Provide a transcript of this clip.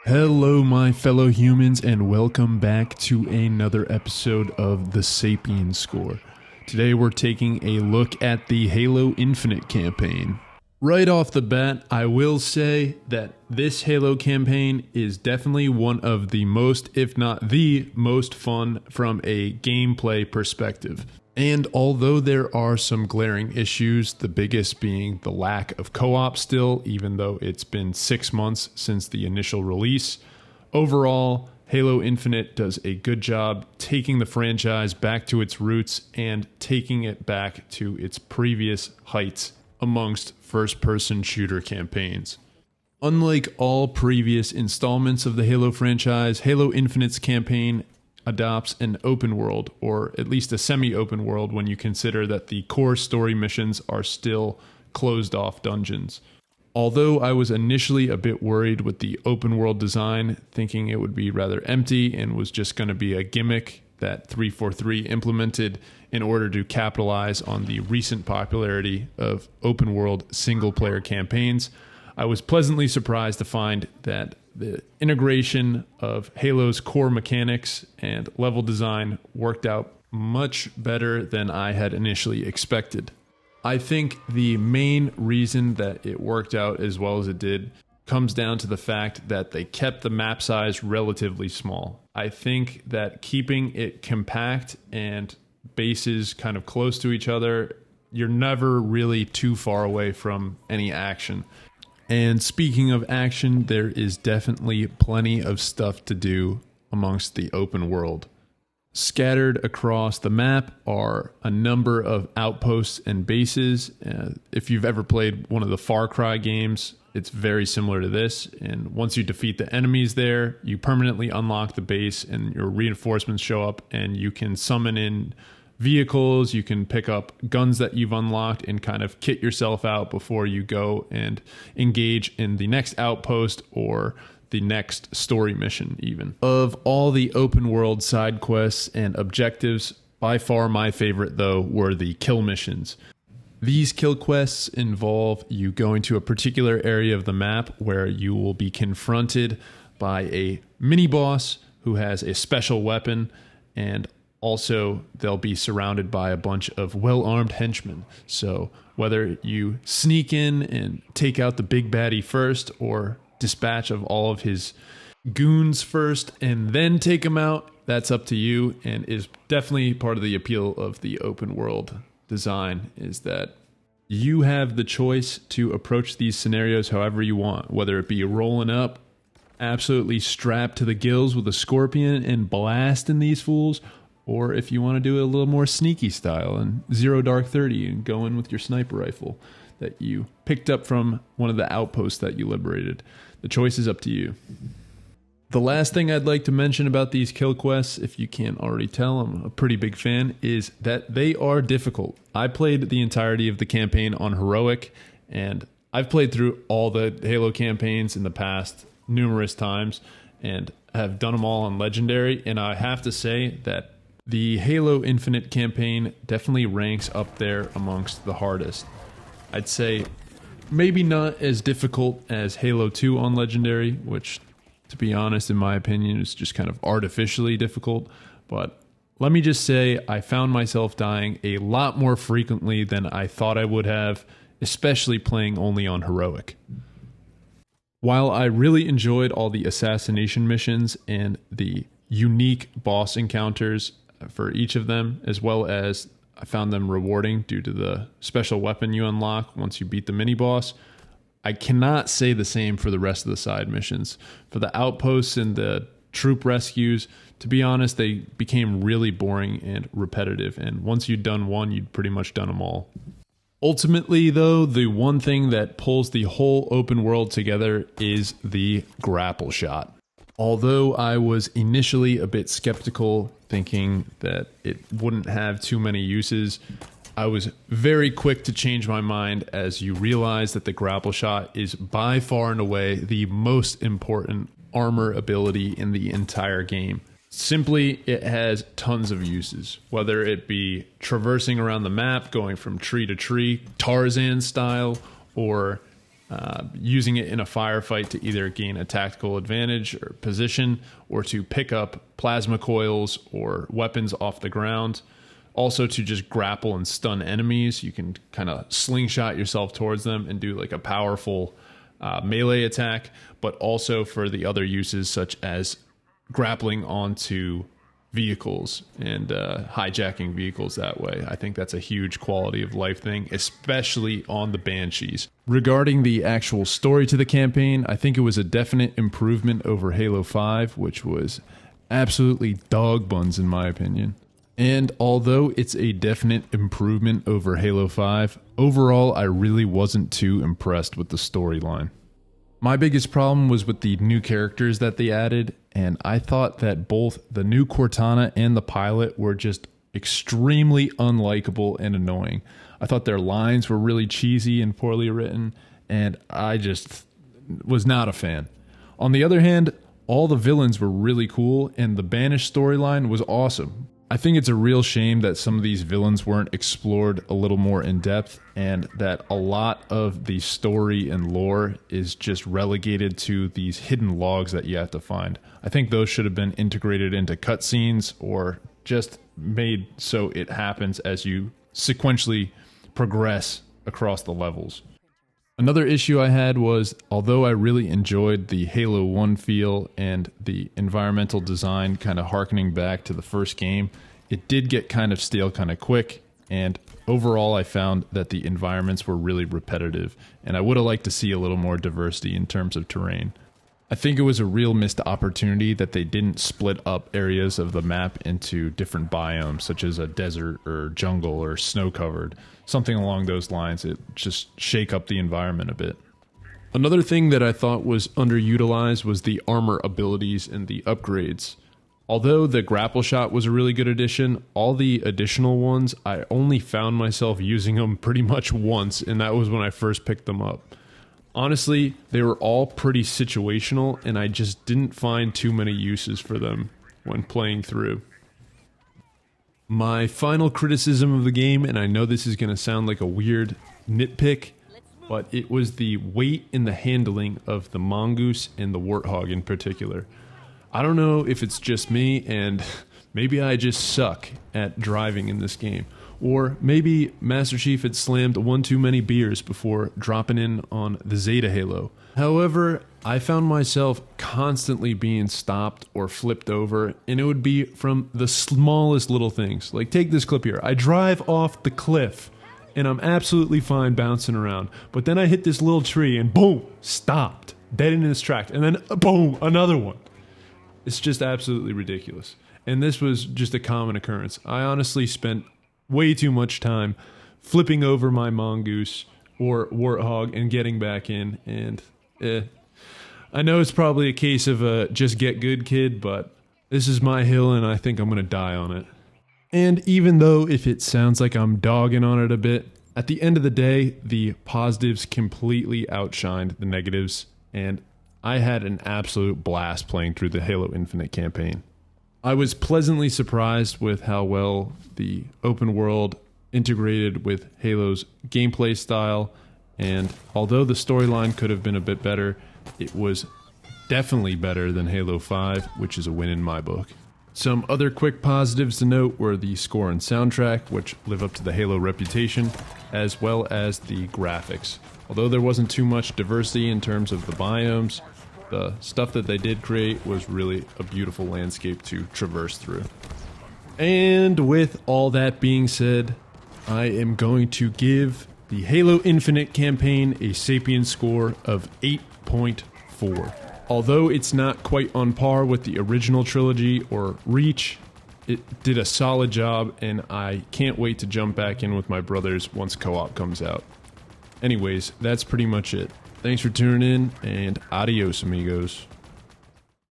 Hello, my fellow humans, and welcome back to another episode of the Sapien Score. Today we're taking a look at the Halo Infinite campaign. Right off the bat, I will say that this Halo campaign is definitely one of the most, if not the most fun from a gameplay perspective. And although there are some glaring issues, the biggest being the lack of co-op still, even though it's been 6 months since the initial release, overall, Halo Infinite does a good job taking the franchise back to its roots and taking it back to its previous heights amongst first-person shooter campaigns. Unlike all previous installments of the Halo franchise, Halo Infinite's campaign adopts an open world, or at least a semi-open world when you consider that the core story missions are still closed-off dungeons. Although I was initially a bit worried with the open world design, thinking it would be rather empty and was just going to be a gimmick that 343 implemented in order to capitalize on the recent popularity of open world single-player campaigns, I was pleasantly surprised to find that the integration of Halo's core mechanics and level design worked out much better than I had initially expected. I think the main reason that it worked out as well as it did comes down to the fact that they kept the map size relatively small. I think that keeping it compact and bases kind of close to each other, you're never really too far away from any action. And speaking of action, there is definitely plenty of stuff to do amongst the open world. Scattered across the map are a number of outposts and bases. If you've ever played one of the Far Cry games, it's very similar to this. And once you defeat the enemies there, you permanently unlock the base and your reinforcements show up and you can summon in vehicles, you can pick up guns that you've unlocked and kind of kit yourself out before you go and engage in the next outpost or the next story mission even. Of all the open world side quests and objectives, by far my favorite though were the kill missions. These kill quests involve you going to a particular area of the map where you will be confronted by a mini boss who has a special weapon, and also they'll be surrounded by a bunch of well-armed henchmen. So whether you sneak in and take out the big baddie first or dispatch of all of his goons first and then take him out, that's up to you, and is definitely part of the appeal of the open world design, is that you have the choice to approach these scenarios however you want, whether it be rolling up absolutely strapped to the gills with a scorpion and blasting these fools, or if you want to do it a little more sneaky style and Zero Dark 30 and go in with your sniper rifle that you picked up from one of the outposts that you liberated. The choice is up to you. The last thing I'd like to mention about these kill quests, if you can't already tell, I'm a pretty big fan, is that they are difficult. I played the entirety of the campaign on Heroic, and I've played through all the Halo campaigns in the past numerous times and have done them all on Legendary, and I have to say that the Halo Infinite campaign definitely ranks up there amongst the hardest. I'd say maybe not as difficult as Halo 2 on Legendary, which, to be honest, in my opinion, is just kind of artificially difficult. But let me just say I found myself dying a lot more frequently than I thought I would have, especially playing only on Heroic. While I really enjoyed all the assassination missions and the unique boss encounters for each of them, as well as I found them rewarding due to the special weapon you unlock once you beat the mini-boss, I cannot say the same for the rest of the side missions. For the outposts and the troop rescues, to be honest, they became really boring and repetitive, and once you'd done one, you'd pretty much done them all. Ultimately, though, the one thing that pulls the whole open world together is the Grapple Shot. Although I was initially a bit skeptical, thinking that it wouldn't have too many uses, I was very quick to change my mind as you realize that the Grapple Shot is by far and away the most important armor ability in the entire game. Simply, it has tons of uses, whether it be traversing around the map, going from tree to tree, Tarzan style, or using it in a firefight to either gain a tactical advantage or position, or to pick up plasma coils or weapons off the ground. Also to just grapple and stun enemies. You can kind of slingshot yourself towards them and do like a powerful melee attack, but also for the other uses such as grappling onto vehicles and hijacking vehicles that way. I think that's a huge quality of life thing, especially on the Banshees. Regarding the actual story to the campaign, I think it was a definite improvement over Halo 5, which was absolutely dog buns in my opinion. And although it's a definite improvement over Halo 5, overall I really wasn't too impressed with the storyline. My biggest problem was with the new characters that they added, and I thought that both the new Cortana and the pilot were just extremely unlikable and annoying. I thought their lines were really cheesy and poorly written, and I just was not a fan. On the other hand, all the villains were really cool, and the Banished storyline was awesome. I think it's a real shame that some of these villains weren't explored a little more in depth, and that a lot of the story and lore is just relegated to these hidden logs that you have to find. I think those should have been integrated into cutscenes or just made so it happens as you sequentially progress across the levels. Another issue I had was, although I really enjoyed the Halo 1 feel and the environmental design kind of harkening back to the first game, it did get kind of stale kind of quick, and overall I found that the environments were really repetitive, and I would have liked to see a little more diversity in terms of terrain. I think it was a real missed opportunity that they didn't split up areas of the map into different biomes, such as a desert or jungle or snow-covered. Something along those lines. It just shake up the environment a bit. Another thing that I thought was underutilized was the armor abilities and the upgrades. Although the Grapple Shot was a really good addition, all the additional ones, I only found myself using them pretty much once, and that was when I first picked them up. Honestly, they were all pretty situational, and I just didn't find too many uses for them when playing through. My final criticism of the game, and I know this is going to sound like a weird nitpick, but it was the weight and the handling of the Mongoose and the Warthog in particular. I don't know if it's just me, and maybe I just suck at driving in this game. Or maybe Master Chief had slammed one too many beers before dropping in on the Zeta Halo. However, I found myself constantly being stopped or flipped over, and it would be from the smallest little things. Like, take this clip here. I drive off the cliff, and I'm absolutely fine bouncing around. But then I hit this little tree, and boom, stopped. Dead in its tracks. And then, boom, another one. It's just absolutely ridiculous. And this was just a common occurrence. I honestly spent way too much time flipping over my Mongoose or Warthog and getting back in, and I know it's probably a case of a just get good kid, but this is my hill and I think I'm gonna die on it. And even though if it sounds like I'm dogging on it a bit, at the end of the day, the positives completely outshined the negatives, and I had an absolute blast playing through the Halo Infinite campaign. I was pleasantly surprised with how well the open world integrated with Halo's gameplay style, and although the storyline could have been a bit better, it was definitely better than Halo 5, which is a win in my book. Some other quick positives to note were the score and soundtrack, which live up to the Halo reputation, as well as the graphics. Although there wasn't too much diversity in terms of the biomes, the stuff that they did create was really a beautiful landscape to traverse through. And with all that being said, I am going to give the Halo Infinite campaign a Sapien score of 8.4. Although it's not quite on par with the original trilogy or Reach, it did a solid job, and I can't wait to jump back in with my brothers once co-op comes out. Anyways, that's pretty much it. Thanks for tuning in, and adios, amigos.